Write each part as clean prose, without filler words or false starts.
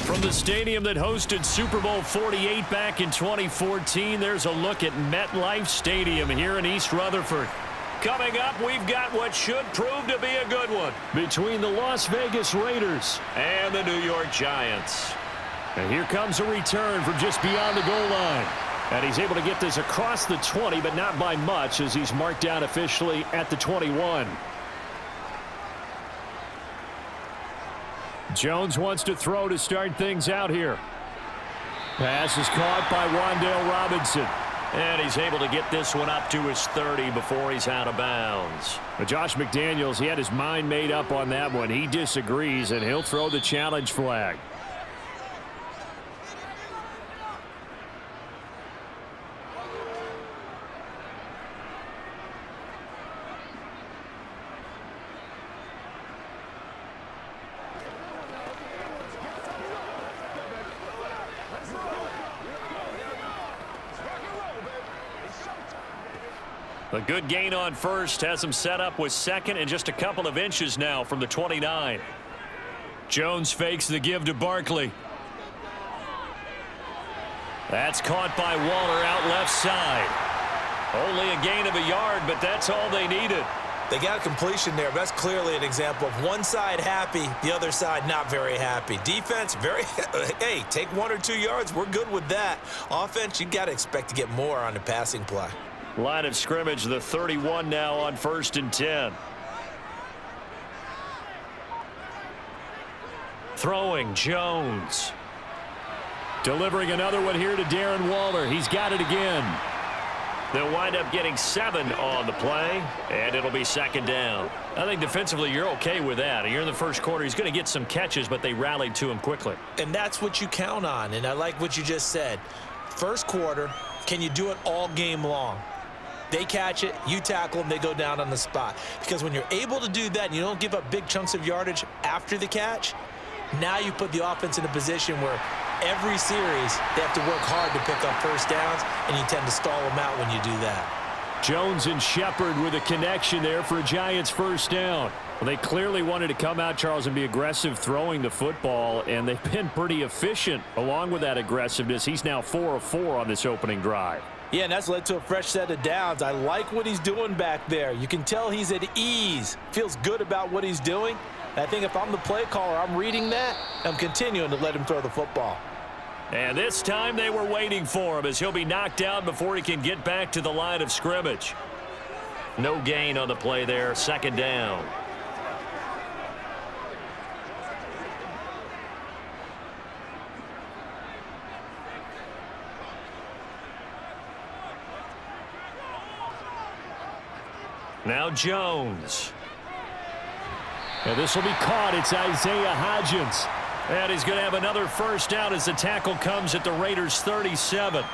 From the stadium that hosted Super Bowl 48 back in 2014, there's a look at MetLife Stadium here in East Rutherford. Coming up, we've got what should prove to be a good one between the Las Vegas Raiders and the New York Giants. And here comes a return from just beyond the goal line. And he's able to get this across the 20, but not by much as he's marked down officially at the 21. Jones wants to throw to start things out here. Pass is caught by Wan'Dale Robinson. And he's able to get this one up to his 30 before he's out of bounds. But Josh McDaniels, he had his mind made up on that one. He disagrees, and he'll throw the challenge flag. A good gain on first has him set up with second and just a couple of inches now from the 29. Jones fakes the give to Barkley. That's caught by Waller out left side. Only a gain of a yard, but that's all they needed. They got a completion there. That's clearly an example of one side happy, the other side not very happy. Defense, hey, take 1 or 2 yards. We're good with that. Offense, you got to expect to get more on the passing play. Line of scrimmage, the 31 now on 1st and 10. Throwing, Jones. Delivering another one here to Darren Waller. He's got it again. They'll wind up getting 7 on the play, and it'll be 2nd down. I think defensively you're okay with that. You're in the first quarter. He's going to get some catches, but they rallied to him quickly. And that's what you count on, and I like what you just said. First quarter, can you do it all game long? They catch it, you tackle them, they go down on the spot. Because when you're able to do that and you don't give up big chunks of yardage after the catch, now you put the offense in a position where every series they have to work hard to pick up first downs, and you tend to stall them out when you do that. Jones and Shepard with a connection there for a Giants first down. Well, they clearly wanted to come out, Charles, and be aggressive throwing the football, and they've been pretty efficient along with that aggressiveness. He's now 4 of 4 on this opening drive. Yeah, and that's led to a fresh set of downs. I like what he's doing back there. You can tell he's at ease. Feels good about what he's doing. I think if I'm the play caller, I'm reading that. I'm continuing to let him throw the football. And this time they were waiting for him as he'll be knocked down before he can get back to the line of scrimmage. No gain on the play there. 2nd down. Now Jones. And this will be caught. It's Isaiah Hodgins. And he's going to have another first down as the tackle comes at the Raiders' 37.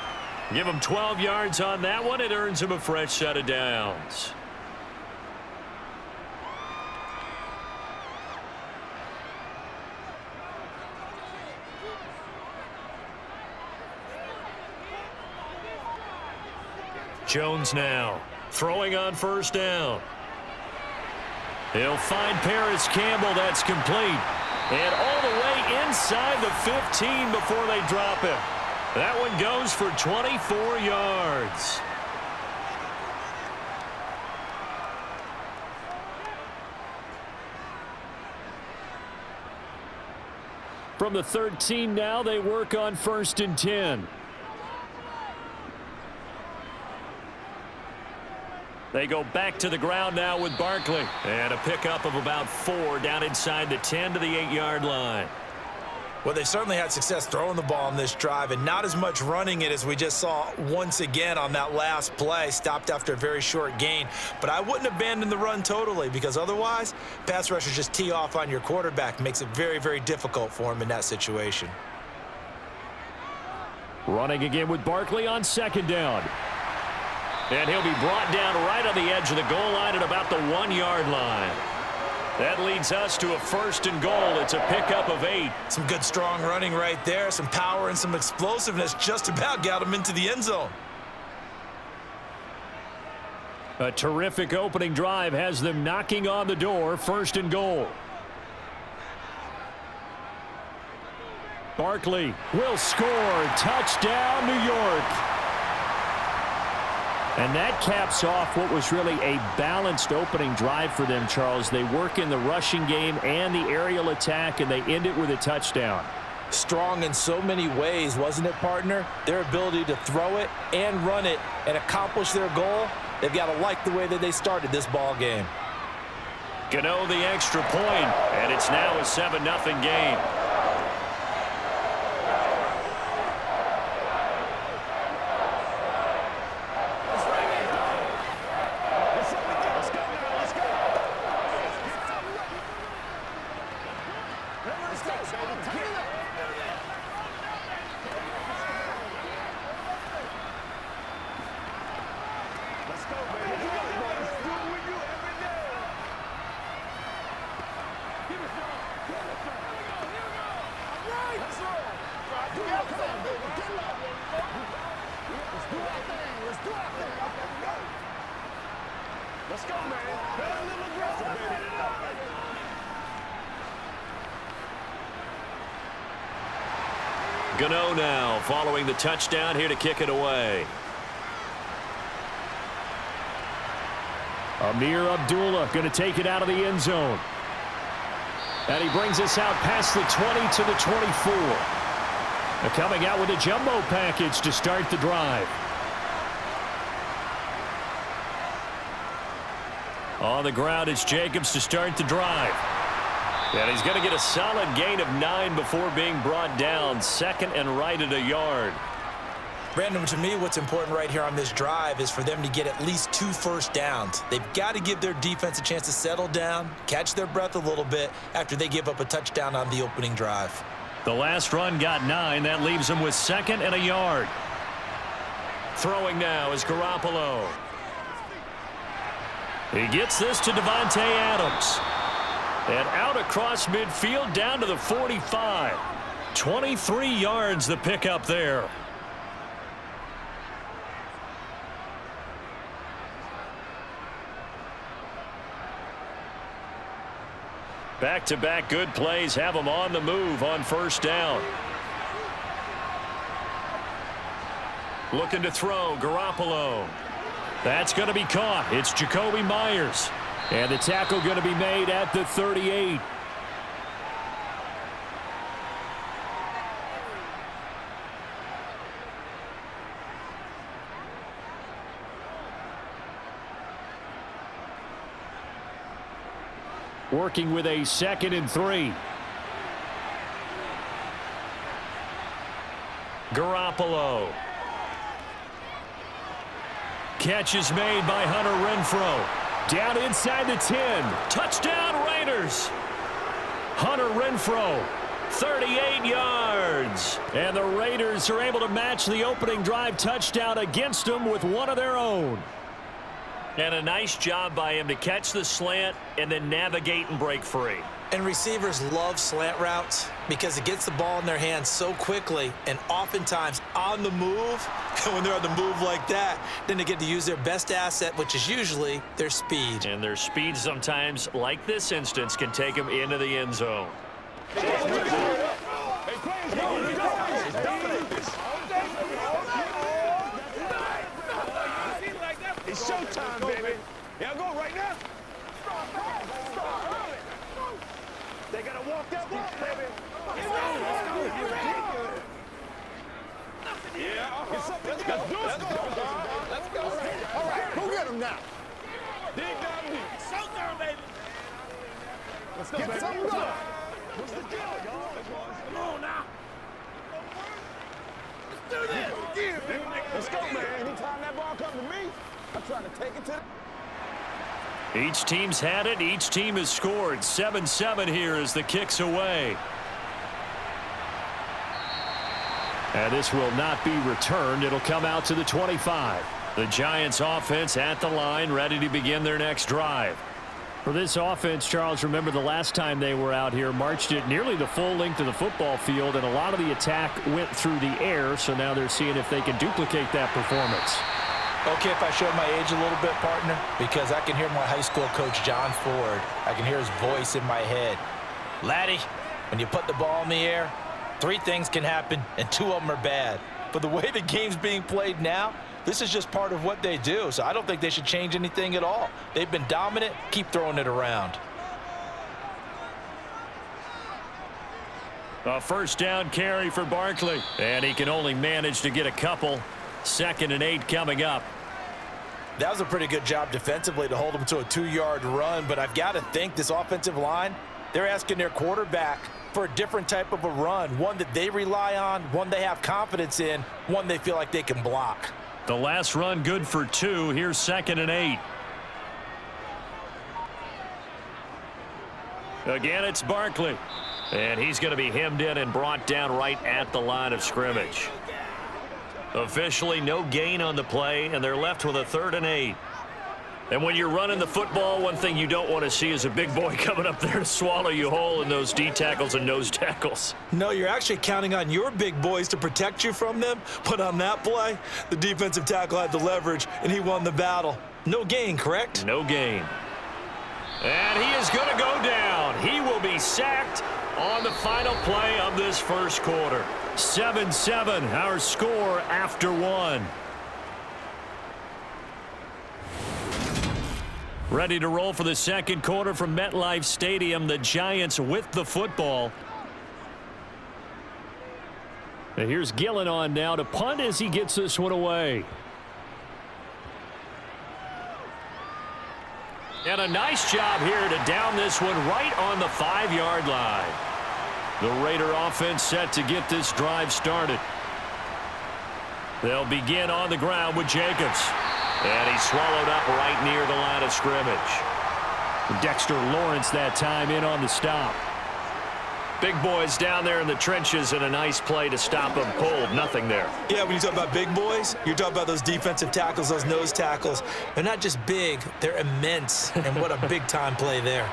Give him 12 yards on that one. It earns him a fresh set of downs. Jones now. Throwing on first down. He'll find Paris Campbell. That's complete. And all the way inside the 15 before they drop him. That one goes for 24 yards. From the 13 now, they work on 1st and 10. They go back to the ground now with Barkley. And a pickup of about 4 down inside the 10 to the 8-yard line. Well, they certainly had success throwing the ball on this drive and not as much running it as we just saw once again on that last play. Stopped after a very short gain. But I wouldn't abandon the run totally because otherwise, pass rushers just tee off on your quarterback. Makes it very, very difficult for him in that situation. Running again with Barkley on 2nd down. And he'll be brought down right on the edge of the goal line at about the 1-yard line. That leads us to a 1st and goal. It's a pickup of 8. Some good strong running right there. Some power and some explosiveness just about got him into the end zone. A terrific opening drive has them knocking on the door. 1st and goal. Barkley will score. Touchdown, New York. And that caps off what was really a balanced opening drive for them, Charles. They work in the rushing game and the aerial attack, and they end it with a touchdown. Strong in so many ways, wasn't it, partner? Their ability to throw it and run it and accomplish their goal, they've got to like the way that they started this ball game. Gano the extra point, and it's now a 7-0 game. Let's go, man. A little aggressive, baby. Gano now following the touchdown here to kick it away. Amir Abdullah going to take it out of the end zone. And he brings us out past the 20 to the 24. They're coming out with a jumbo package to start the drive. On the ground, it's Jacobs to start the drive. And he's going to get a solid gain of 9 before being brought down. Second and right at a yard. Brandon, to me, what's important right here on this drive is for them to get at least 2 first downs. They've got to give their defense a chance to settle down, catch their breath a little bit after they give up a touchdown on the opening drive. The last run got 9. That leaves him with 2nd and a yard. Throwing now is Garoppolo. He gets this to Devontae Adams. And out across midfield down to the 45. 23 yards the pickup there. Back-to-back good plays have him on the move on first down. Looking to throw, Garoppolo. That's going to be caught. It's Jacoby Myers. And the tackle going to be made at the 38. Working with a 2nd and 3. Garoppolo. Catch is made by Hunter Renfrow. Down inside the 10. Touchdown Raiders. Hunter Renfrow, 38 yards. And the Raiders are able to match the opening drive touchdown against them with one of their own. And a nice job by him to catch the slant and then navigate and break free. And receivers love slant routes because it gets the ball in their hands so quickly and oftentimes on the move. And when they're on the move like that, then they get to use their best asset, which is usually their speed. And their speed sometimes, like this instance, can take them into the end zone. It's showtime, baby. Y'all go right now. They gotta walk that walk, baby. Let's go. Yeah, let's do it. Let's go. All right, go get him now. Dig down deep. Showtime, baby. Let's go, baby. Get something going. What's the deal, y'all? Come on now. Let's do this. Let's go, man. Anytime that ball comes to me, I'm trying to take it to the... Each team's had it. Each team has scored. 7-7 here as the kick's away. And this will not be returned. It'll come out to the 25. The Giants offense at the line, ready to begin their next drive. For this offense, Charles, remember the last time they were out here, marched it nearly the full length of the football field, and a lot of the attack went through the air, so now they're seeing if they can duplicate that performance. Okay, if I show my age a little bit, partner, because I can hear my high school coach, John Ford. I can hear his voice in my head. Laddie, when you put the ball in the air, Three things can happen, and two of them are bad. But the way the game's being played now, this is just part of what they do. So I don't think they should change anything at all. They've been dominant. Keep throwing it around. A first down carry for Barkley. And he can only manage to get a couple. 2nd and 8 coming up. That was a pretty good job defensively to hold them to a 2-yard run. But I've got to think this offensive line, they're asking their quarterback for a different type of a run. One that they rely on, one they have confidence in, one they feel like they can block. The last run good for 2. Here's 2nd and 8. Again, it's Barkley. And he's going to be hemmed in and brought down right at the line of scrimmage. Officially no gain on the play, and they're left with a 3rd and 8. And when you're running the football, one thing you don't want to see is a big boy coming up there to swallow you whole in those D tackles and nose tackles. No, you're actually counting on your big boys to protect you from them. But on that play, the defensive tackle had the leverage, and he won the battle. No gain, correct? No gain. And he is going to go down. He will be sacked on the final play of this first quarter. 7-7, our score after 1. Ready to roll for the second quarter from MetLife Stadium. The Giants with the football. And here's Gillen on now to punt as he gets this one away. And a nice job here to down this one right on the 5-yard line. The Raider offense set to get this drive started. They'll begin on the ground with Jacobs. And he's swallowed up right near the line of scrimmage. Dexter Lawrence that time in on the stop. Big boys down there in the trenches, and a nice play to stop them cold. Nothing there. Yeah, when you talk about big boys, you're talking about those defensive tackles, those nose tackles. They're not just big, they're immense. And what a big-time play there.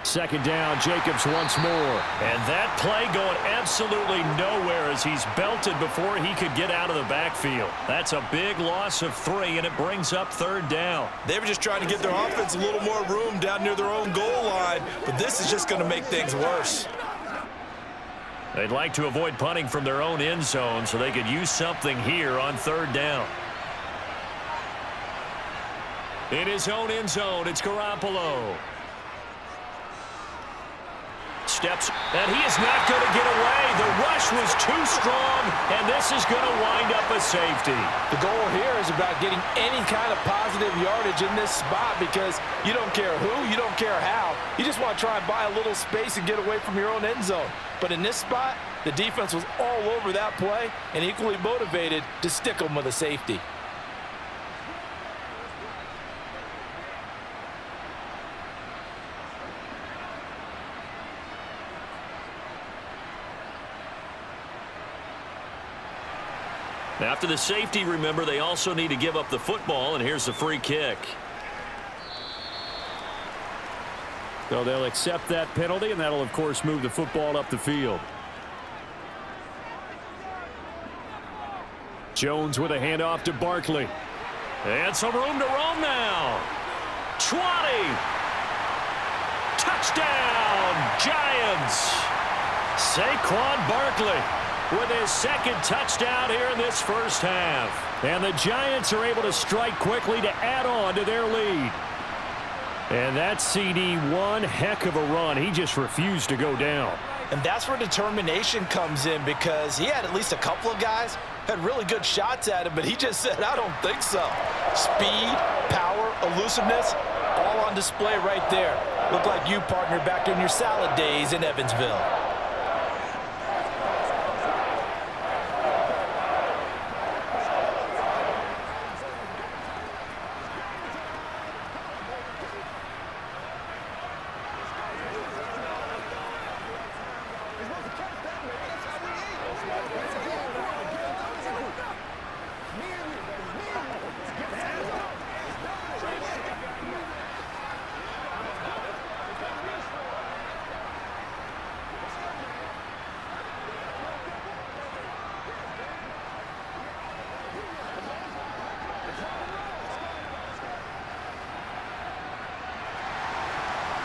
2nd down, Jacobs once more. And that play going absolutely nowhere as he's belted before he could get out of the backfield. That's a big loss of 3, and it brings up 3rd down. They were just trying to get their offense a little more room down near their own goal line, but this is just going to make things worse. They'd like to avoid punting from their own end zone so they could use something here on 3rd down. In his own end zone, it's Garoppolo. Steps, and he is not going to get away. The rush was too strong, and this is going to wind up a safety. The goal here is about getting any kind of positive yardage in this spot because you don't care who, you don't care how. You just want to try and buy a little space and get away from your own end zone. But in this spot, the defense was all over that play and equally motivated to stick them with a safety. After the safety, remember, they also need to give up the football, and here's the free kick. So they'll accept that penalty, and that'll, of course, move the football up the field. Jones with a handoff to Barkley. And some room to roam now. 20. Touchdown, Giants. Saquon Barkley with his 2nd touchdown here in this first half. And the Giants are able to strike quickly to add on to their lead. And that CD, one heck of a run. He just refused to go down. And that's where determination comes in because he had at least a couple of guys had really good shots at him, but he just said, I don't think so. Speed, power, elusiveness, all on display right there. Looked like you, partner, back in your salad days in Evansville.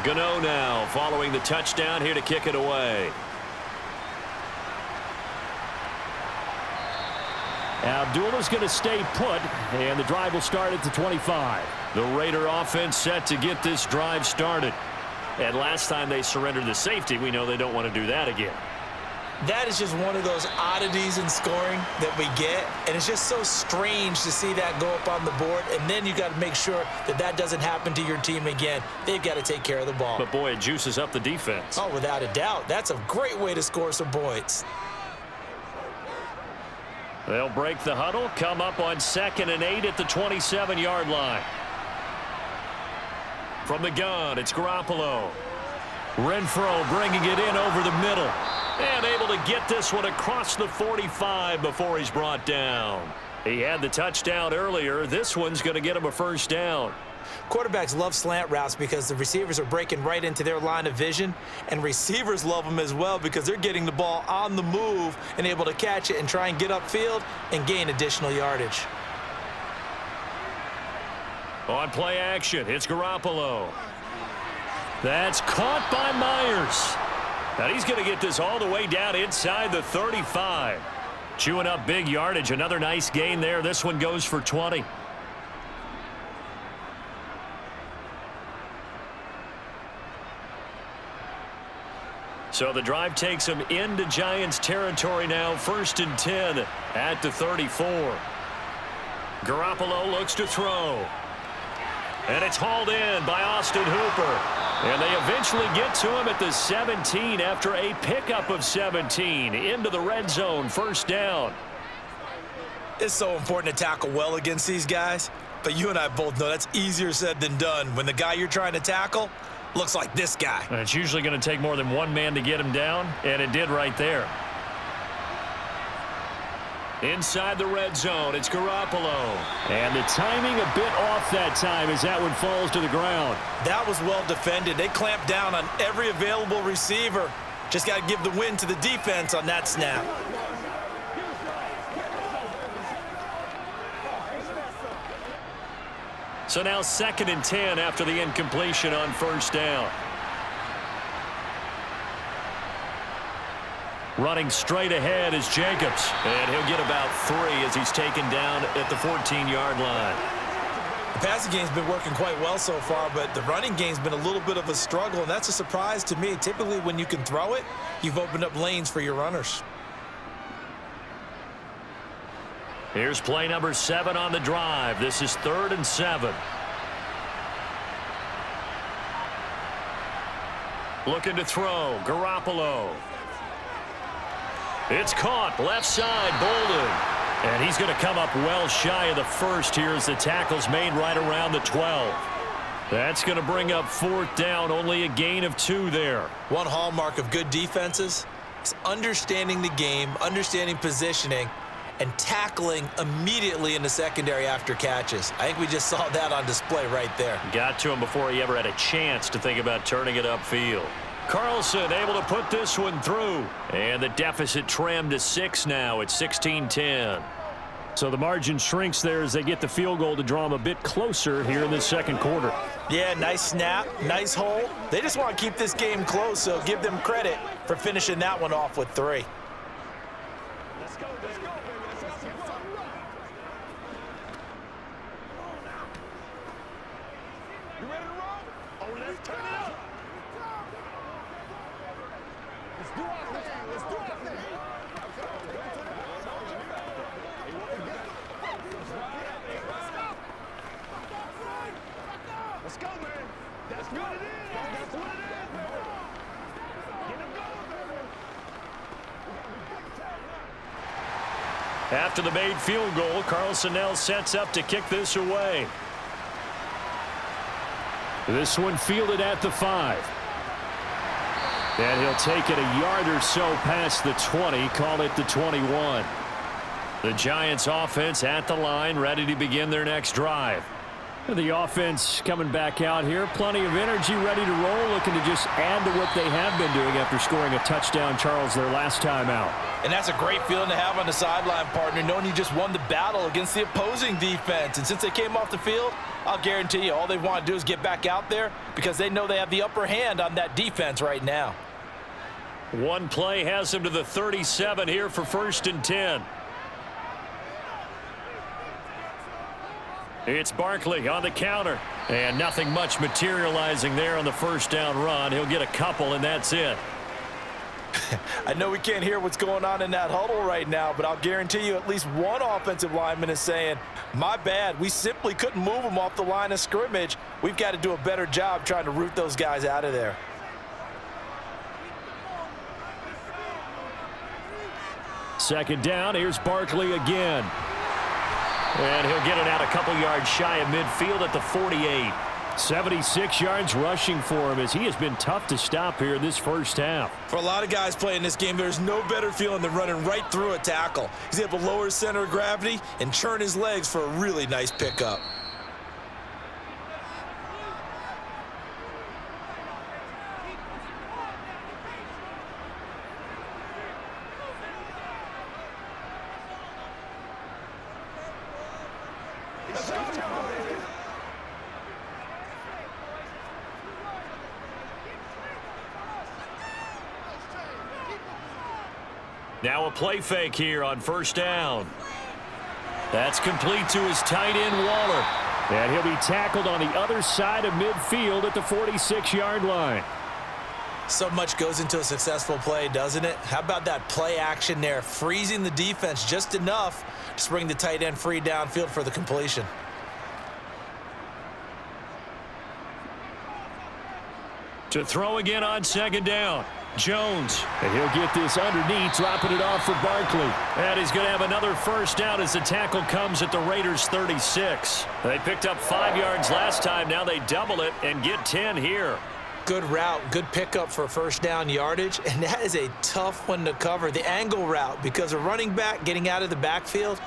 Gano now following the touchdown here to kick it away. Abdullah's going to stay put, and the drive will start at the 25. The Raider offense set to get this drive started. And last time they surrendered the safety, we know they don't want to do that again. That is just one of those oddities in scoring that we get, and it's just so strange to see that go up on the board, and then you got to make sure that that doesn't happen to your team again. They've got to take care of the ball. But, boy, it juices up the defense. Oh, without a doubt. That's a great way to score some points. They'll break the huddle, come up on 2nd and 8 at the 27-yard line. From the gun, it's Garoppolo. Renfro bringing it in over the middle. And able to get this one across the 45 before he's brought down. He had the touchdown earlier. This one's going to get him a first down. Quarterbacks love slant routes because the receivers are breaking right into their line of vision, and receivers love them as well because they're getting the ball on the move and able to catch it and try and get upfield and gain additional yardage. On play action, it's Garoppolo. That's caught by Myers. And he's going to get this all the way down inside the 35. Chewing up big yardage. Another nice gain there. This one goes for 20. So the drive takes him into Giants territory now. 1st and 10 at the 34. Garoppolo looks to throw. And it's hauled in by Austin Hooper. And they eventually get to him at the 17 after a pickup of 17 into the red zone. First down. It's so important to tackle well against these guys, but you and I both know that's easier said than done when the guy you're trying to tackle looks like this guy. And it's usually going to take more than one man to get him down, and it did right there. Inside the red zone, it's Garoppolo. And the timing a bit off that time as that one falls to the ground. That was well defended. They clamped down on every available receiver. Just got to give the win to the defense on that snap. So now 2nd and 10 after the incompletion on first down. Running straight ahead is Jacobs. And he'll get about 3 as he's taken down at the 14-yard line. The passing game's been working quite well so far, but the running game's been a little bit of a struggle, and that's a surprise to me. Typically, when you can throw it, you've opened up lanes for your runners. Here's play number 7 on the drive. This is 3rd and 7. Looking to throw. Garoppolo. It's caught. Left side. Bolden. And he's going to come up well shy of the first here as the tackle's made right around the 12. That's going to bring up 4th down. Only a gain of 2 there. One hallmark of good defenses is understanding the game, understanding positioning, and tackling immediately in the secondary after catches. I think we just saw that on display right there. Got to him before he ever had a chance to think about turning it upfield. Carlson able to put this one through. And the deficit trimmed to 6 now. It's 16-10. So the margin shrinks there as they get the field goal to draw them a bit closer here in the second quarter. Yeah, nice snap, nice hole. They just want to keep this game close, so give them credit for finishing that one off with 3. Let's go, baby. Let's get something right. You ready to roll? Oh, let's turn it up. Let's do our thing. Let's do our thing. Let's go, man. That's what it is. That's what it is, man. Get him going, baby. After the made field goal, Carlson now sets up to kick this away. This one fielded at the 5. And he'll take it a yard or so past the 20, call it the 21. The Giants offense at the line, ready to begin their next drive. The offense coming back out here. Plenty of energy, ready to roll, looking to just add to what they have been doing after scoring a touchdown, Charles, their last time out. And that's a great feeling to have on the sideline, partner, knowing you just won the battle against the opposing defense. And since they came off the field, I'll guarantee you all they want to do is get back out there because they know they have the upper hand on that defense right now. One play has him to the 37 here for 1st and 10. It's Barkley on the counter. And nothing much materializing there on the 1st down run. He'll get a couple, and that's it. I know we can't hear what's going on in that huddle right now, but I'll guarantee you at least one offensive lineman is saying, my bad, we simply couldn't move them off the line of scrimmage. We've got to do a better job trying to root those guys out of there. Second down, here's Barkley again. And he'll get it out a couple yards shy of midfield at the 48. 76 yards rushing for him as he has been tough to stop here in this first half. For a lot of guys playing this game, there's no better feeling than running right through a tackle. He's able to lower his center of gravity and churn his legs for a really nice pickup. Now a play fake here on 1st down. That's complete to his tight end, Waller. And he'll be tackled on the other side of midfield at the 46-yard line. So much goes into a successful play, doesn't it? How about that play action there, freezing the defense just enough to bring the tight end free downfield for the completion. To throw again on 2nd down. Jones, and he'll get this underneath, dropping it off for Barkley. And he's going to have another 1st down as the tackle comes at the Raiders' 36. They picked up 5 yards last time. Now they double it and get 10 here. Good route, good pickup for 1st down yardage, and that is a tough one to cover. The angle route, because a running back getting out of the backfield,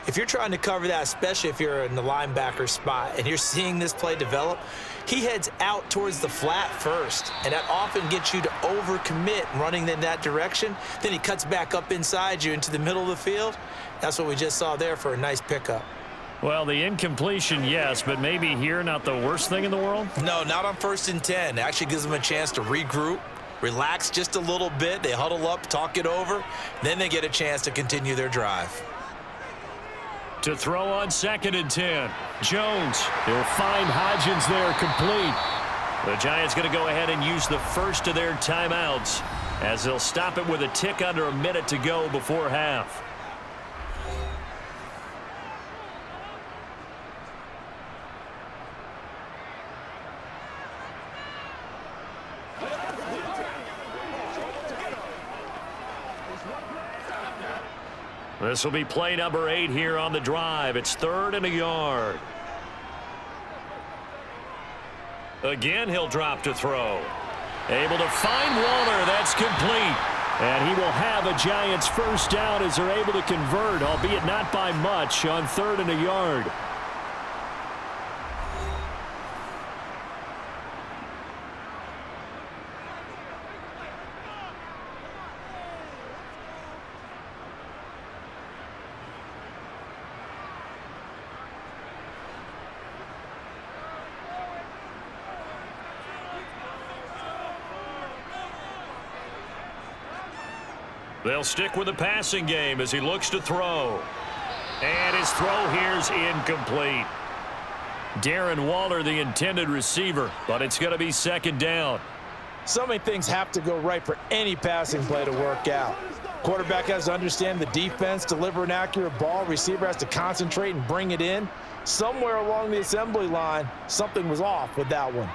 if you're trying to cover that, especially if you're in the linebacker spot and you're seeing this play develop, he heads out towards the flat first, and that often gets you to overcommit running in that direction. Then he cuts back up inside you into the middle of the field. That's what we just saw there for a nice pickup. Well, the incompletion, yes, but maybe here not the worst thing in the world? No, not on 1st and 10. It actually gives them a chance to regroup, relax just a little bit. They huddle up, talk it over. Then they get a chance to continue their drive. To throw on 2nd and 10. Jones, he'll find Hodgins there, complete. The Giants going to go ahead and use the first of their timeouts as they'll stop it with a tick under a minute to go before half. This will be play number 8 here on the drive. It's 3rd and a yard. Again, he'll drop to throw. Able to find Waller. That's complete. And he will have a Giants 1st down as they're able to convert, albeit not by much, on 3rd and a yard. They'll stick with the passing game as he looks to throw. And his throw here's incomplete. Darren Waller, the intended receiver, but it's going to be 2nd down. So many things have to go right for any passing play to work out. Quarterback has to understand the defense, deliver an accurate ball. Receiver has to concentrate and bring it in. Somewhere along the assembly line, something was off with that one.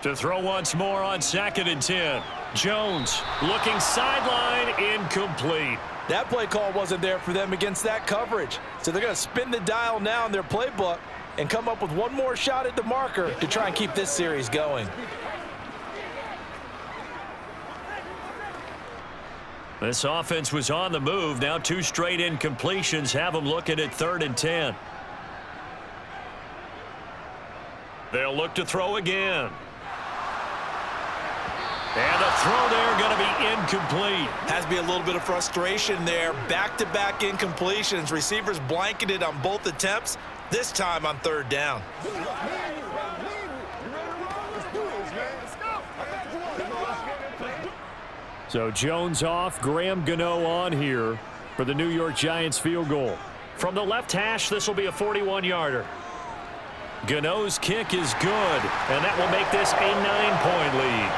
To throw once more on 2nd and 10. Jones looking sideline, incomplete. That play call wasn't there for them against that coverage. So they're going to spin the dial now in their playbook and come up with one more shot at the marker to try and keep this series going. This offense was on the move. Now 2 straight incompletions have them looking at 3rd and 10. They'll look to throw again. And the throw there going to be incomplete. Has to be a little bit of frustration there. Back-to-back incompletions. Receivers blanketed on both attempts, this time on third down. So Jones off, Graham Gano on here for the New York Giants field goal. From the left hash, this will be a 41-yarder. Gano's kick is good, and that will make this a 9-point lead.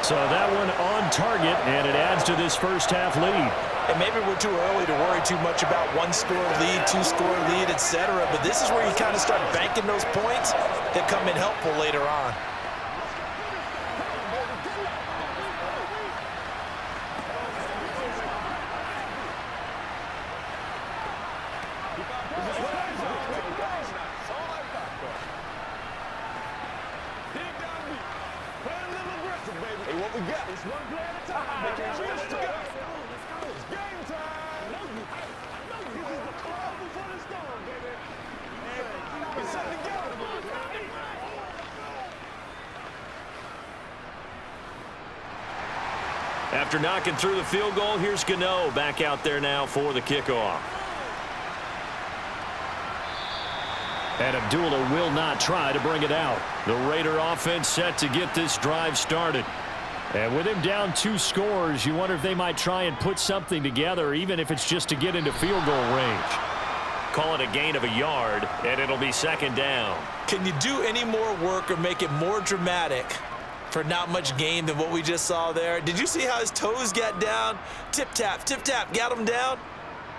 So that one on target, and it adds to this first half lead. And maybe we're too early to worry too much about one-score lead, two-score lead, etc. But this is where you kind of start banking those points that come in helpful later on. After knocking through the field goal, here's Gano back out there now for the kickoff. And Abdullah will not try to bring it out. The Raider offense set to get this drive started. And with him down 2 scores, you wonder if they might try and put something together, even if it's just to get into field goal range. Call it a gain of a yard, and it'll be second down. Can you do any more work or make it more dramatic for not much gain than what we just saw there? Did you see how his toes got down? Tip-tap, got him down.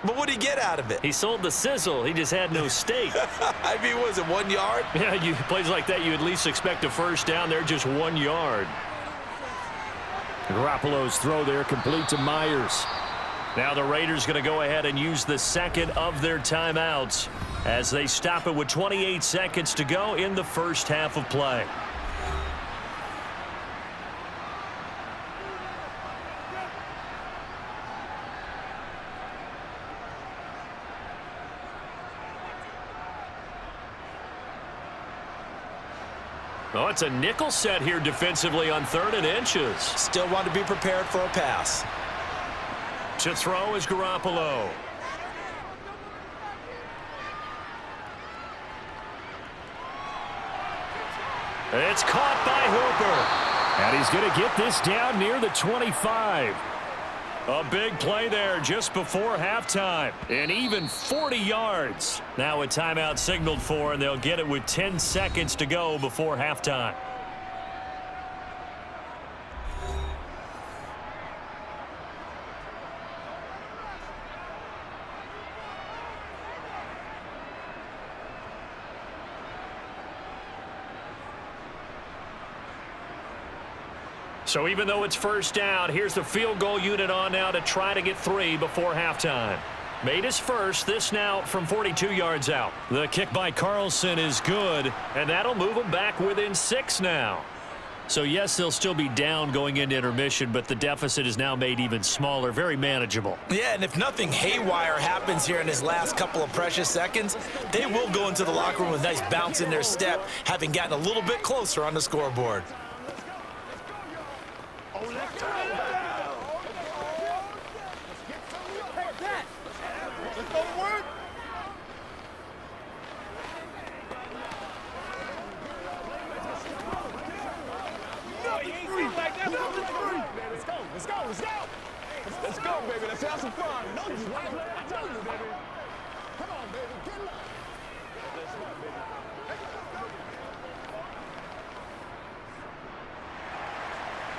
But what did he get out of it? He sold the sizzle. He just had no steak. I mean, was it 1 yard? Yeah, plays like that, you at least expect a first down. They're just 1 yard. Garoppolo's throw there complete to Myers. Now the Raiders going to go ahead and use the second of their timeouts as they stop it with 28 seconds to go in the first half of play. Oh, it's a nickel set here defensively on 3rd and inches. Still want to be prepared for a pass. To throw is Garoppolo. It's caught by Hooper. And he's going to get this down near the 25. A big play there just before halftime. And even 40 yards. Now a timeout signaled for, and they'll get it with 10 seconds to go before halftime. So even though it's first down, here's the field goal unit on now to try to get 3 before halftime. Made his first, this now from 42 yards out. The kick by Carlson is good, and that'll move them back within 6 now. So yes, they'll still be down going into intermission, but the deficit is now made even smaller, very manageable. Yeah, and if nothing haywire happens here in his last couple of precious seconds, they will go into the locker room with a nice bounce in their step, having gotten a little bit closer on the scoreboard. Let's go, baby. Let's have some fun. No, you right. I tell you, baby. Come on, baby. Get up. Let's go, baby.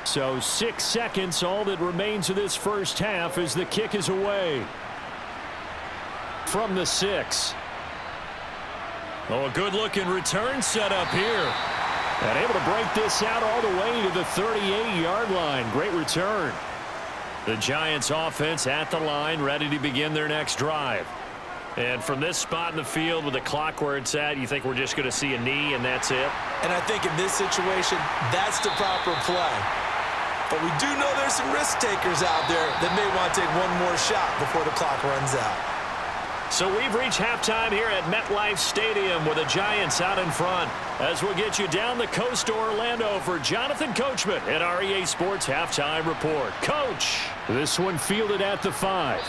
So 6 seconds, all that remains of this first half as the kick is away. From the 6. Oh, a good-looking return set up here. And able to break this out all the way to the 38-yard line. Great return. The Giants offense at the line, ready to begin their next drive. And from this spot in the field with the clock where it's at, you think we're just going to see a knee and that's it? And I think in this situation, that's the proper play. But we do know there's some risk takers out there that may want to take one more shot before the clock runs out. So we've reached halftime here at MetLife Stadium with the Giants out in front. As we'll get you down the coast to Orlando for Jonathan Coachman at our EA Sports Halftime Report. Coach! This one fielded at the 5.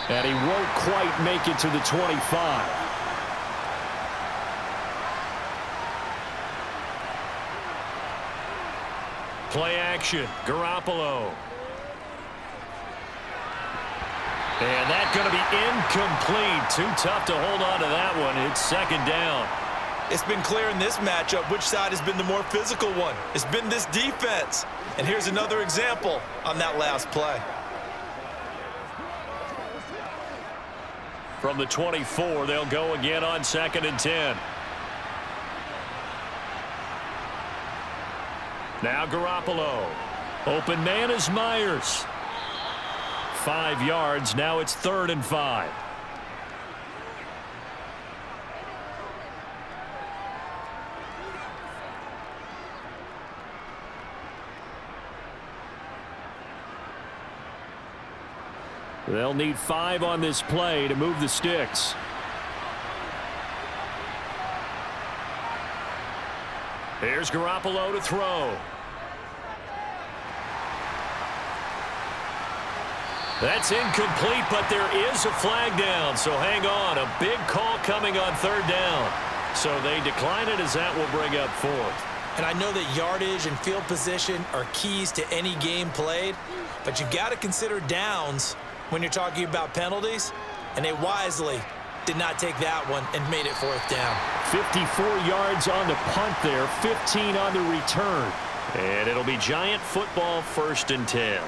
And he won't quite make it to the 25. Play action. Garoppolo. And that's going to be incomplete. Too tough to hold on to that one. It's second down. It's been clear in this matchup which side has been the more physical one. It's been this defense. And here's another example on that last play. From the 24, they'll go again on 2nd and 10. Now Garoppolo. Open man is Myers. 5 yards. Now it's 3rd and 5. They'll need 5 on this play to move the sticks. Here's Garoppolo to throw. That's incomplete, but there is a flag down, so hang on. A big call coming on 3rd down. So they decline it as that will bring up 4th. And I know that yardage and field position are keys to any game played, but you've got to consider downs when you're talking about penalties, and they wisely did not take that one and made it 4th down. 54 yards on the punt there, 15 on the return. And it'll be Giant football 1st and 10.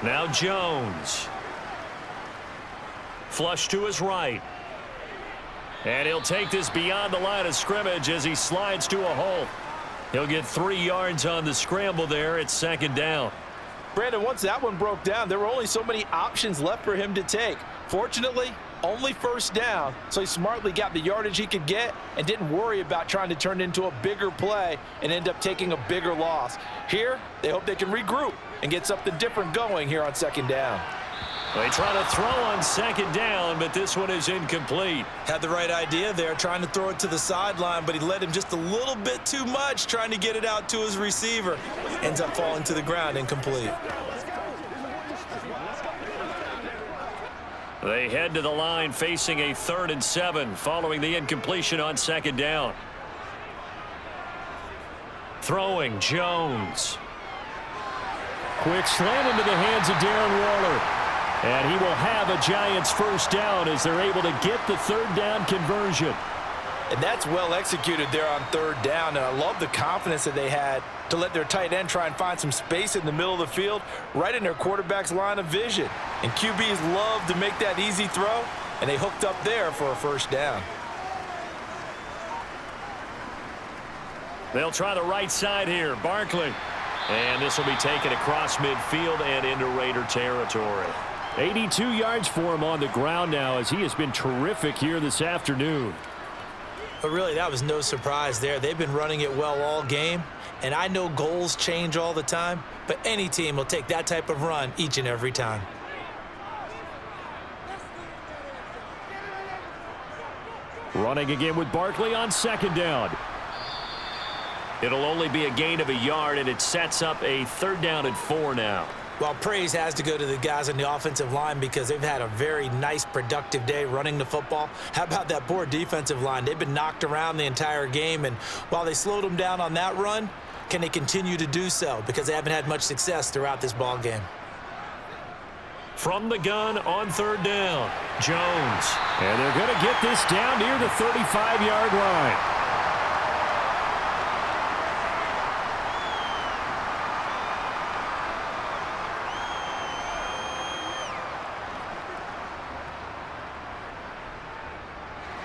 Now Jones. Flush to his right. And he'll take this beyond the line of scrimmage as he slides to a hole. He'll get 3 yards on the scramble there. It's 2nd down. Brandon, once that one broke down, there were only so many options left for him to take. Fortunately, only 1st down, so he smartly got the yardage he could get and didn't worry about trying to turn it into a bigger play and end up taking a bigger loss. Here, they hope they can regroup and get something different going here on 2nd down. They try to throw on 2nd down, but this one is incomplete. Had the right idea there, trying to throw it to the sideline, but he led him just a little bit too much, trying to get it out to his receiver. Ends up falling to the ground, incomplete. They head to the line facing a 3rd and 7 following the incompletion on 2nd down. Throwing Jones. Quick slant into the hands of Darren Waller. And he will have a Giants 1st down as they're able to get the 3rd down conversion. And that's well executed there on 3rd down. And I love the confidence that they had to let their tight end try and find some space in the middle of the field, right in their quarterback's line of vision. And QBs love to make that easy throw, and they hooked up there for a 1st down. They'll try the right side here. Barkley. And this will be taken across midfield and into Raider territory. 82 yards for him on the ground now as he has been terrific here this afternoon. But really, that was no surprise there. They've been running it well all game, and I know goals change all the time, but any team will take that type of run each and every time. Running again with Barkley on 2nd down. It'll only be a gain of a yard, and it sets up a 3rd down and 4 now. Well, praise has to go to the guys on the offensive line because they've had a very nice, productive day running the football. How about that poor defensive line? They've been knocked around the entire game, and while they slowed them down on that run, can they continue to do so? Because they haven't had much success throughout this ball game. From the gun on 3rd down, Jones. And they're going to get this down near the 35-yard line.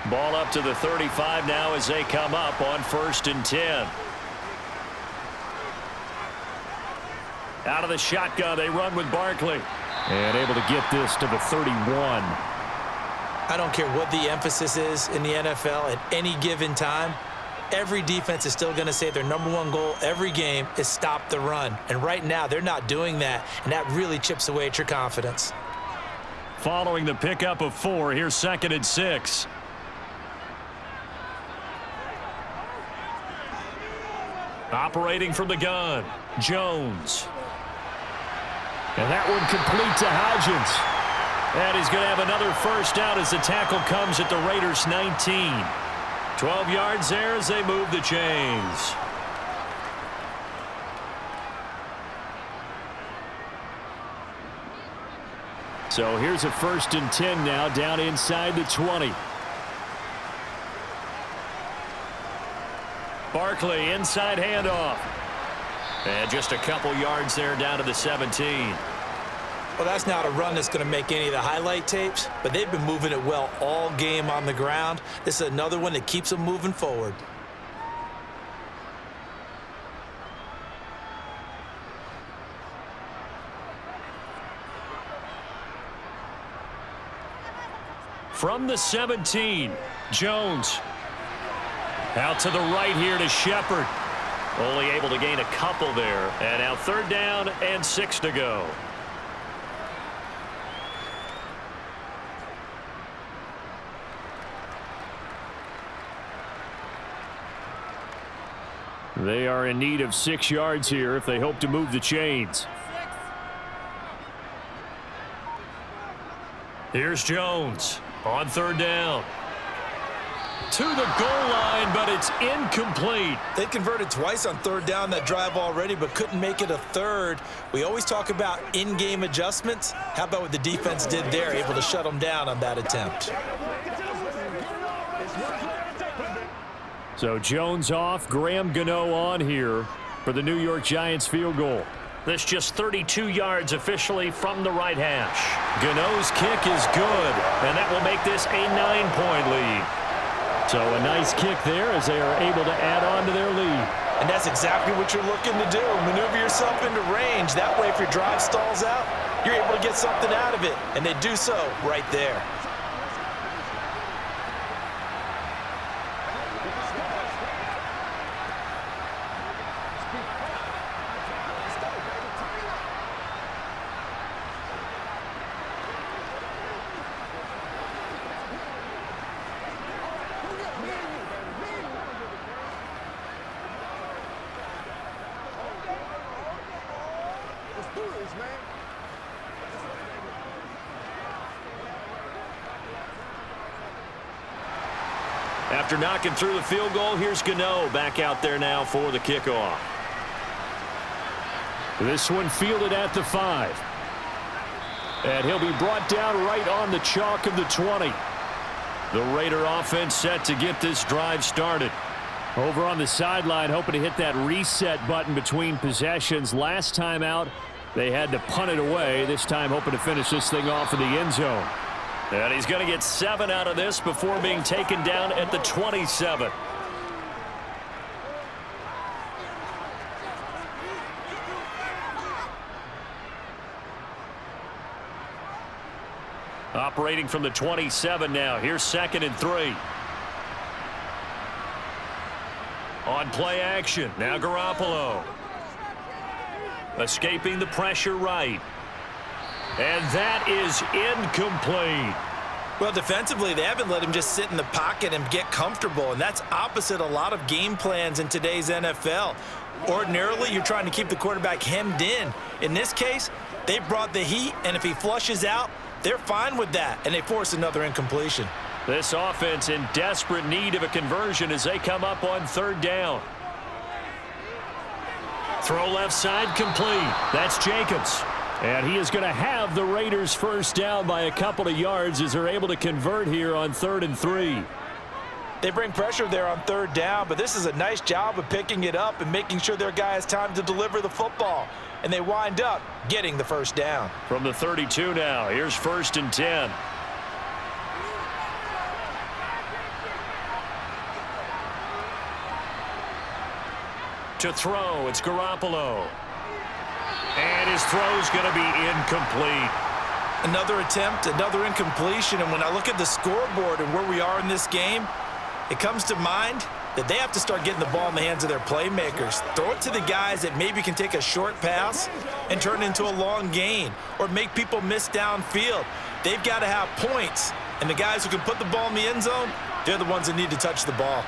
Ball up to the 35 now as they come up on 1st and 10. Out of the shotgun, they run with Barkley. And able to get this to the 31. I don't care what the emphasis is in the NFL at any given time. Every defense is still going to say their #1 goal every game is stop the run. And right now, they're not doing that, and that really chips away at your confidence. following the pickup of 4. Here's 2nd and 6. Operating from the gun, Jones. And that one complete to Hodgins. And he's going to have another first down as the tackle comes at the Raiders' 19. 12 yards there as they move the chains. So here's a 1st and 10 now, down inside the 20. Barkley, inside handoff. And just a couple yards there down to the 17. Well, that's not a run that's going to make any of the highlight tapes, but they've been moving it well all game on the ground. This is another one that keeps them moving forward. From the 17, Jones. Out to the right here to Shepard. Only able to gain a couple there. And now 3rd down and 6 to go. They are in need of 6 yards here if they hope to move the chains. Here's Jones on 3rd down. To the goal line, but it's incomplete. They converted twice on 3rd down that drive already, but couldn't make it a 3rd. We always talk about in-game adjustments. How about what the defense did there, able to shut them down on that attempt? So Jones off, Graham Gano on here for the New York Giants field goal. This just 32 yards officially from the right hash. Gano's kick is good, and that will make this a 9-point lead. So a nice kick there as they are able to add on to their lead. And that's exactly what you're looking to do. Maneuver yourself into range. That way, if your drive stalls out, you're able to get something out of it. And they do so right there. After knocking through the field goal, here's Gano back out there now for the kickoff. This one fielded at the 5. And he'll be brought down right on the chalk of the 20. The Raider offense set to get this drive started. Over on the sideline, hoping to hit that reset button between possessions. Last time out, they had to punt it away. This time hoping to finish this thing off in the end zone. And he's going to get 7 out of this before being taken down at the 27. Operating from the 27 now. Here's 2nd and 3. On play action. Now Garoppolo. Escaping the pressure right. And that is incomplete. Well, defensively, they haven't let him just sit in the pocket and get comfortable, and that's opposite a lot of game plans in today's NFL. Ordinarily, you're trying to keep the quarterback hemmed in. In this case, they brought the heat, and if he flushes out, they're fine with that, and they force another incompletion. This offense in desperate need of a conversion as they come up on 3rd down. Throw left side complete. That's Jacobs. And he is going to have the Raiders first down by a couple of yards as they're able to convert here on 3rd and 3. They bring pressure there on 3rd down, but this is a nice job of picking it up and making sure their guy has time to deliver the football. And they wind up getting the first down. From the 32 now, here's 1st and 10. To throw, it's Garoppolo. And his throw's going to be incomplete. Another attempt, another incompletion, and when I look at the scoreboard and where we are in this game, it comes to mind that they have to start getting the ball in the hands of their playmakers. Throw it to the guys that maybe can take a short pass and turn it into a long gain or make people miss downfield. They've got to have points, and the guys who can put the ball in the end zone, they're the ones that need to touch the ball.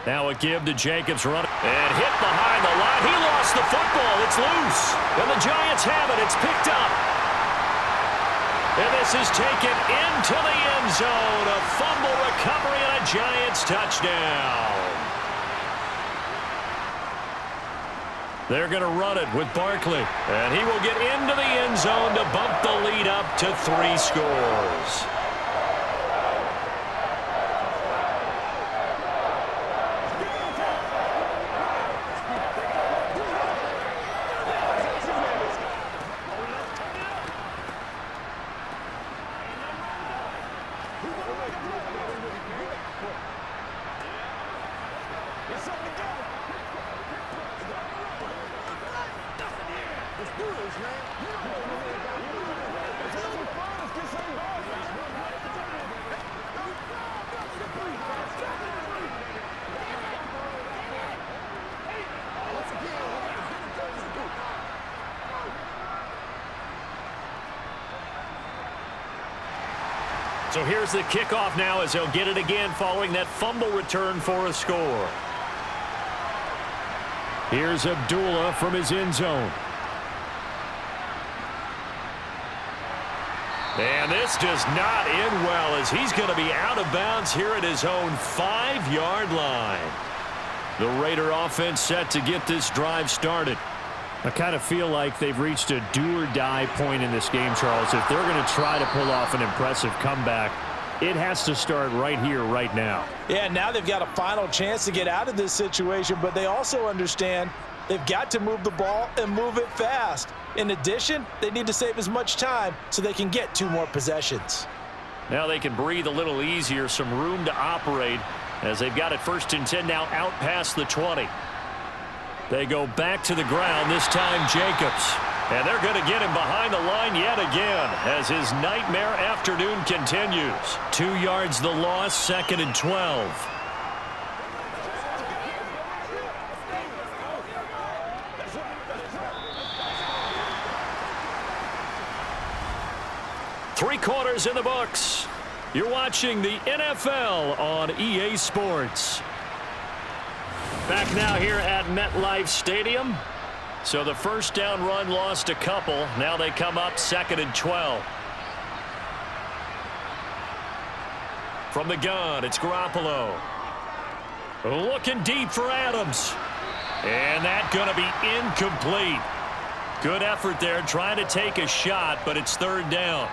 Now a give to Jacobs, run and hit behind the line. He lost the football. It's loose. And the Giants have it. It's picked up. And this is taken into the end zone. A fumble recovery and a Giants touchdown. They're going to run it with Barkley. And he will get into the end zone to bump the lead up to 3 scores. So here's the kickoff now as he'll get it again following that fumble return for a score. Here's Abdullah from his end zone. And this does not end well as he's going to be out of bounds here at his own 5-yard line. The Raider offense set to get this drive started. I kind of feel like they've reached a do-or-die point in this game, Charles. If they're going to try to pull off an impressive comeback, it has to start right here, right now. Yeah, now they've got a final chance to get out of this situation, but they also understand they've got to move the ball and move it fast. In addition, they need to save as much time so they can get 2 more possessions. Now they can breathe a little easier, some room to operate as they've got it 1st and 10 now out past the 20. They go back to the ground, this time Jacobs. And they're going to get him behind the line yet again as his nightmare afternoon continues. 2 yards the loss, 2nd and 12. Three quarters in the books. You're watching the NFL on EA Sports. Back now here at MetLife Stadium. So the first down run lost a couple. Now they come up 2nd and 12. From the gun, it's Garoppolo. Looking deep for Adams. And that's going to be incomplete. Good effort there trying to take a shot, but it's 3rd down.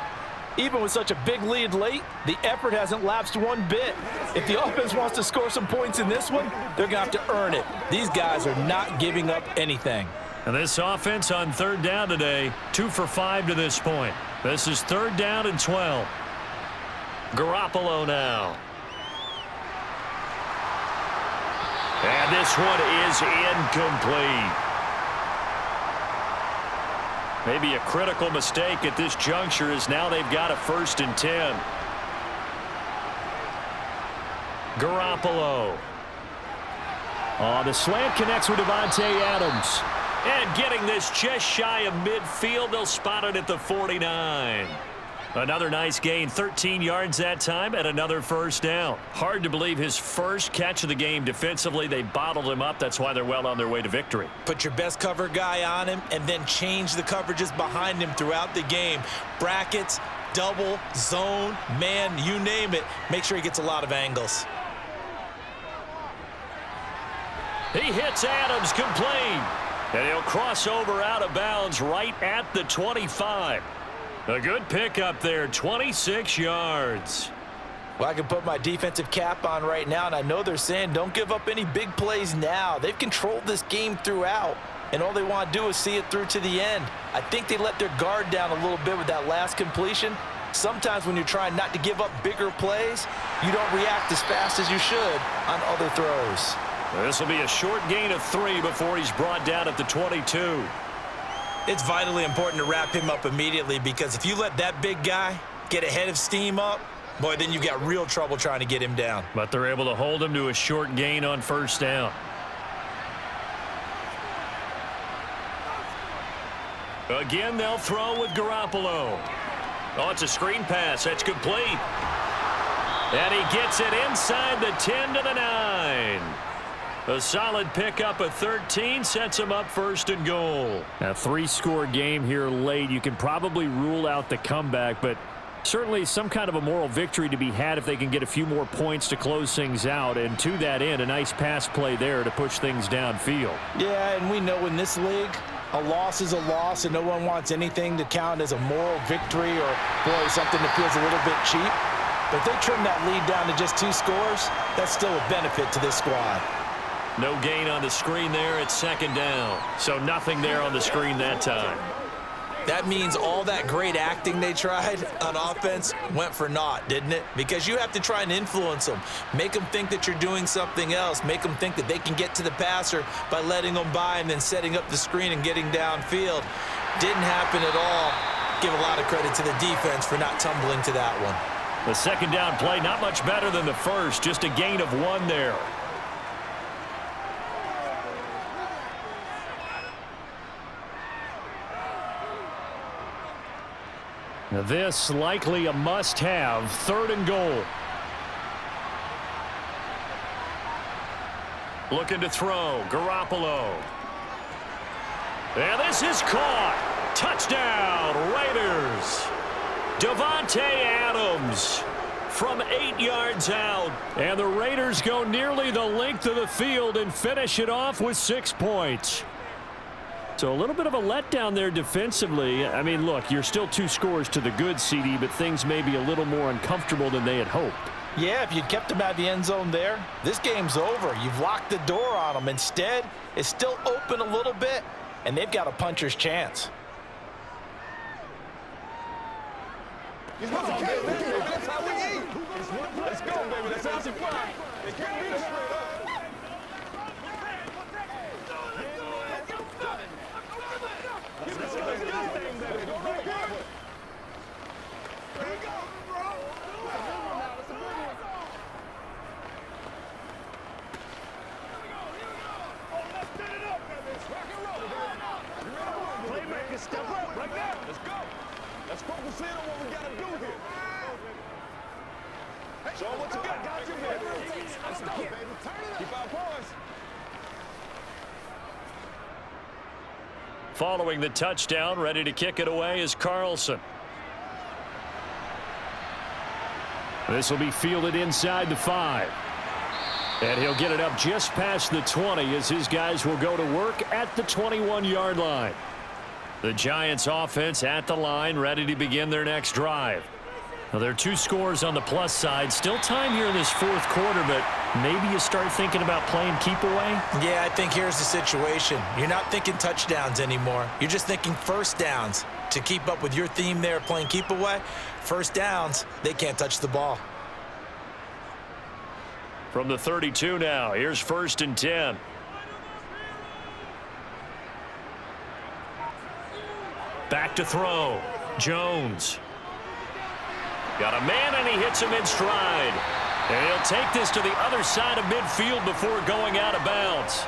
Even with such a big lead late, the effort hasn't lapsed one bit. If the offense wants to score some points in this one, they're going to have to earn it. These guys are not giving up anything. And this offense on 3rd down today, 2 for 5 to this point. This is 3rd down and 12. Garoppolo now. And this one is incomplete. Maybe a critical mistake at this juncture as now they've got a 1st and 10. Garoppolo. Oh, the slant connects with Davante Adams. And getting this just shy of midfield, they'll spot it at the 49. Another nice gain, 13 yards that time, and another 1st down. Hard to believe his first catch of the game defensively. They bottled him up. That's why they're well on their way to victory. Put your best cover guy on him and then change the coverages behind him throughout the game. Brackets, double, zone, man, you name it. Make sure he gets a lot of angles. He hits Adams, complete. And he'll cross over out of bounds right at the 25. A good pickup there, 26 yards. Well, I can put my defensive cap on right now, and I know they're saying don't give up any big plays now. They've controlled this game throughout, and all they want to do is see it through to the end. I think they let their guard down a little bit with that last completion. Sometimes when you're trying not to give up bigger plays, you don't react as fast as you should on other throws. This will be a short gain of 3 before he's brought down at the 22. It's vitally important to wrap him up immediately because if you let that big guy get a head of steam up, boy, then you've got real trouble trying to get him down. But they're able to hold him to a short gain on first down. Again, they'll throw with Garoppolo. Oh, it's a screen pass. That's complete. And he gets it inside the 10 to the 9. A solid pickup of 13 sets him up first and goal. A 3-score game here late. You can probably rule out the comeback, but certainly some kind of a moral victory to be had if they can get a few more points to close things out. And to that end, a nice pass play there to push things downfield. Yeah, and we know in this league, a loss is a loss, and no one wants anything to count as a moral victory or, boy, something that feels a little bit cheap. But if they trim that lead down to just 2 scores, that's still a benefit to this squad. No gain on the screen there. It's second down. So nothing there on the screen that time. That means all that great acting they tried on offense went for naught, didn't it? Because you have to try and influence them. Make them think that you're doing something else. Make them think that they can get to the passer by letting them by and then setting up the screen and getting downfield. Didn't happen at all. Give a lot of credit to the defense for not tumbling to that one. The second down play, not much better than the first. Just a gain of 1 there. Now this likely a must-have, 3rd and goal. Looking to throw, Garoppolo. And this is caught. Touchdown, Raiders. Davante Adams from 8 yards out. And the Raiders go nearly the length of the field and finish it off with 6 points. So a little bit of a letdown there defensively. I mean, look, you're still 2 scores to the good, CD, but things may be a little more uncomfortable than they had hoped. Yeah, if you'd kept them out of the end zone there, this game's over. You've locked the door on them. Instead, it's still open a little bit, and they've got a puncher's chance. That's how we eat. Let's go, baby. That's how you fly. It can't be straight up. Step up right now. Let's go. Let's focus in on what we got to do here. Show them what you got. Got you, baby. Let's go, baby. Turn it up. Keep our poise. Following the touchdown, ready to kick it away is Carlson. This will be fielded inside the 5. And he'll get it up just past the 20 as his guys will go to work at the 21-yard line. The Giants offense at the line, ready to begin their next drive. Now, there are 2 scores on the plus side. Still time here in this 4th quarter, but maybe you start thinking about playing keep away? Yeah, I think here's the situation. You're not thinking touchdowns anymore. You're just thinking first downs. To keep up with your theme there, playing keep away, first downs, they can't touch the ball. From the 32 now, here's 1st and 10. Back to throw. Jones. Got a man, and he hits him in stride. And he'll take this to the other side of midfield before going out of bounds.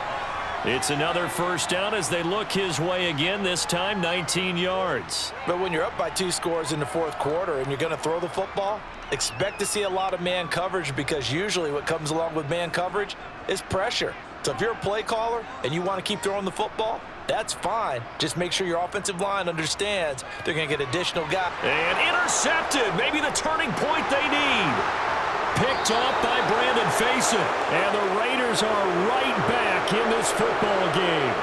It's another first down as they look his way again, this time 19 yards. But when you're up by 2 scores in the 4th quarter and you're going to throw the football, expect to see a lot of man coverage, because usually what comes along with man coverage is pressure. So if you're a play caller and you want to keep throwing the football, that's fine. Just make sure your offensive line understands they're going to get additional guys. And intercepted. Maybe the turning point they need. Picked off by Brandon Faison. And the Raiders are right back in this football game.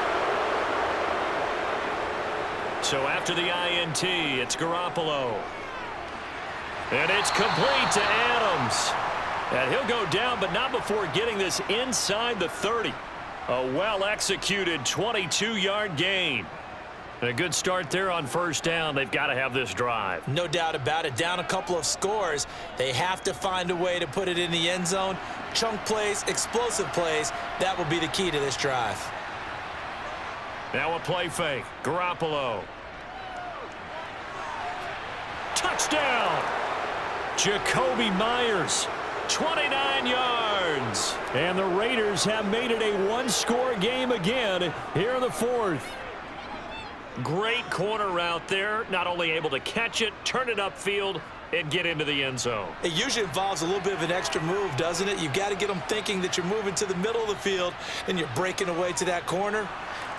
So after the INT, it's Garoppolo. And it's complete to Adams. And he'll go down, but not before getting this inside the 30. A well-executed 22-yard gain. And a good start there on first down. They've got to have this drive. No doubt about it. Down a couple of scores. They have to find a way to put it in the end zone. Chunk plays, explosive plays. That will be the key to this drive. Now a play fake. Garoppolo. Touchdown! Jacoby Myers, 29 yards. And the Raiders have made it a one-score game again here in the fourth. Great corner route there. Not only able to catch it, turn it upfield, and get into the end zone. It usually involves a little bit of an extra move, doesn't it? You've got to get them thinking that you're moving to the middle of the field and you're breaking away to that corner.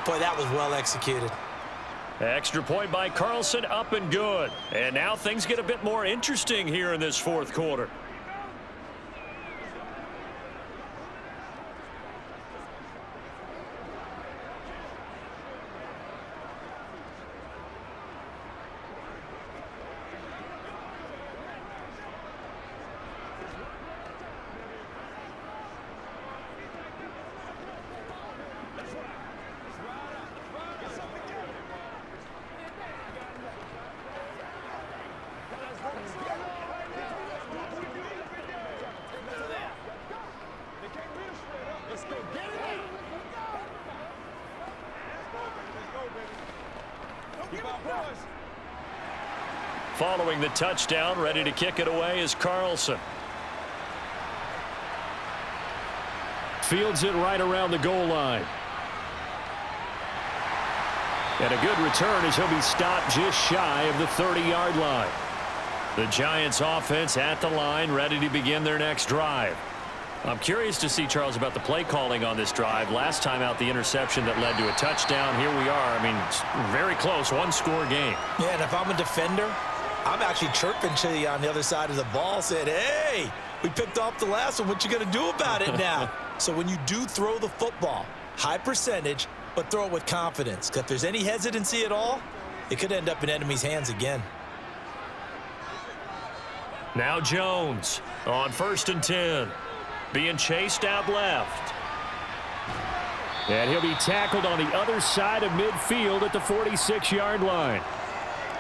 Boy, that was well executed. Extra point by Carlson, up and good. And now things get a bit more interesting here in this fourth quarter. Following the touchdown, ready to kick it away is Carlson. Fields it right around the goal line. And a good return as he'll be stopped just shy of the 30-yard line. The Giants offense at the line, ready to begin their next drive. I'm curious to see, Charles, about the play calling on this drive. Last time out, the interception that led to a touchdown. Here we are. I mean, it's very close, one-score game. Yeah, and if I'm a defender, I'm actually chirping to you on the other side of the ball, saying, hey, we picked off the last one. What you going to do about it now? So when you do throw the football, high percentage, but throw it with confidence. Because if there's any hesitancy at all, it could end up in enemy's hands again. Now Jones on 1st and 10. Being chased out left. And he'll be tackled on the other side of midfield at the 46-yard line.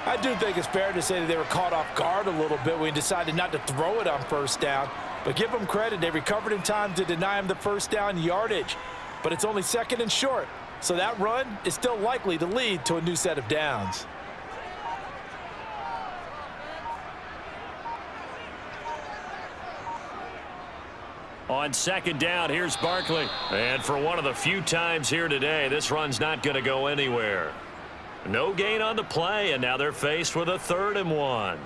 I do think it's fair to say that they were caught off guard a little bit when he decided not to throw it on first down. But give them credit. They recovered in time to deny him the first down yardage. But it's only 2nd and short. So that run is still likely to lead to a new set of downs. On 2nd down, here's Barkley. And for one of the few times here today, this run's not going to go anywhere. No gain on the play, and now they're faced with a 3rd and 1.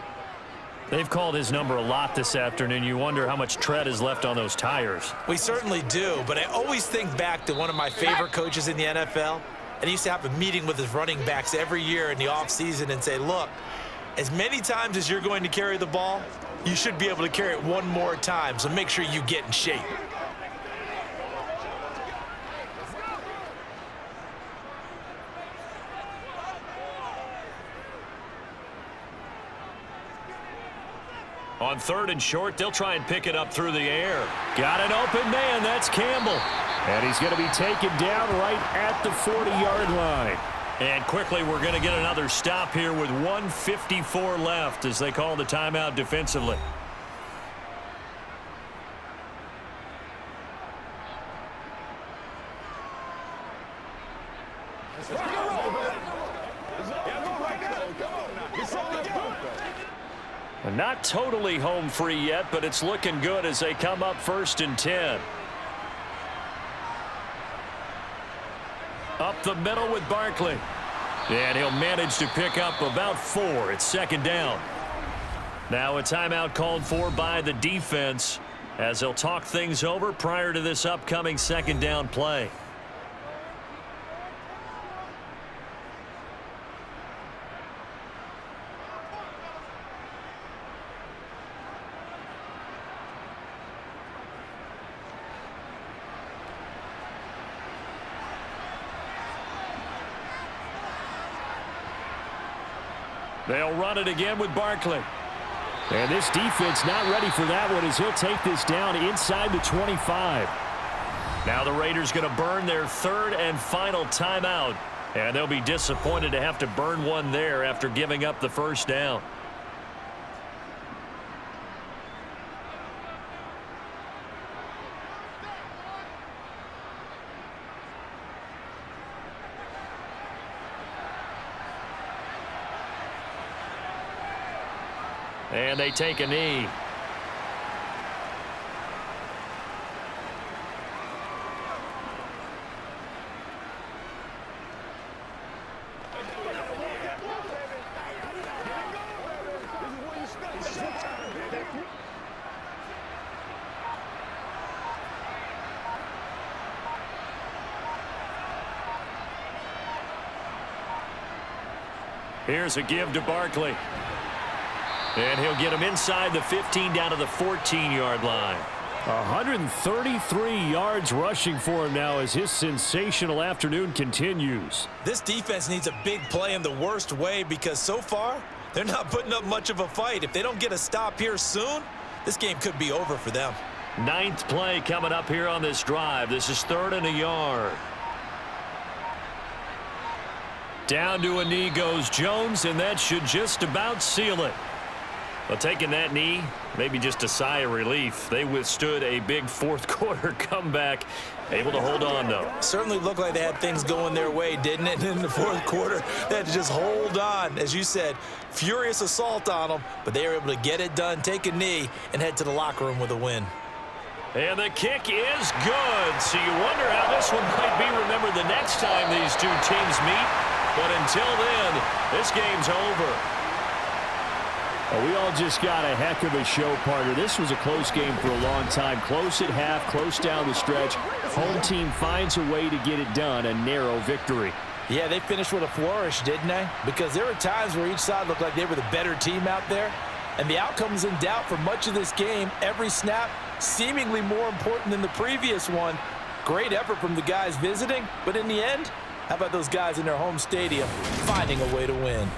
They've called his number a lot this afternoon. You wonder how much tread is left on those tires. We certainly do, but I always think back to one of my favorite coaches in the NFL, and he used to have a meeting with his running backs every year in the offseason and say, look, as many times as you're going to carry the ball, you should be able to carry it one more time, so make sure you get in shape. On 3rd and short, they'll try and pick it up through the air. Got an open man. That's Campbell. And he's going to be taken down right at the 40-yard line. And quickly, we're going to get another stop here with 1:54 left as they call the timeout defensively. Not totally home free yet, but it's looking good as they come up 1st and 10. Up the middle with Barkley. And he'll manage to pick up about 4. It's 2nd down. Now a timeout called for by the defense as they'll talk things over prior to this upcoming 2nd down play. They'll run it again with Barkley. And this defense not ready for that one as he'll take this down inside the 25. Now the Raiders going to burn their 3rd and final timeout. And they'll be disappointed to have to burn one there after giving up the first down. And they take a knee. Here's a give to Barkley. And he'll get him inside the 15 down to the 14-yard line. 133 yards rushing for him now as his sensational afternoon continues. This defense needs a big play in the worst way because so far, they're not putting up much of a fight. If they don't get a stop here soon, this game could be over for them. 9th play coming up here on this drive. This is 3rd and a yard. Down to a knee goes Jones, and that should just about seal it. Well, taking that knee, maybe just a sigh of relief. They withstood a big fourth-quarter comeback. Able to hold on, though. Certainly looked like they had things going their way, didn't it? In the fourth quarter, they had to just hold on. As you said, furious assault on them, but they were able to get it done, take a knee, and head to the locker room with a win. And the kick is good. So you wonder how this one might be remembered the next time these two teams meet. But until then, this game's over. Well, we all just got a heck of a show, partner. This was a close game for a long time. Close at half, close down the stretch. Home team finds a way to get it done, a narrow victory. Yeah, they finished with a flourish, didn't they? Because there were times where each side looked like they were the better team out there. And the outcome was in doubt for much of this game. Every snap seemingly more important than the previous one. Great effort from the guys visiting. But in the end, how about those guys in their home stadium finding a way to win?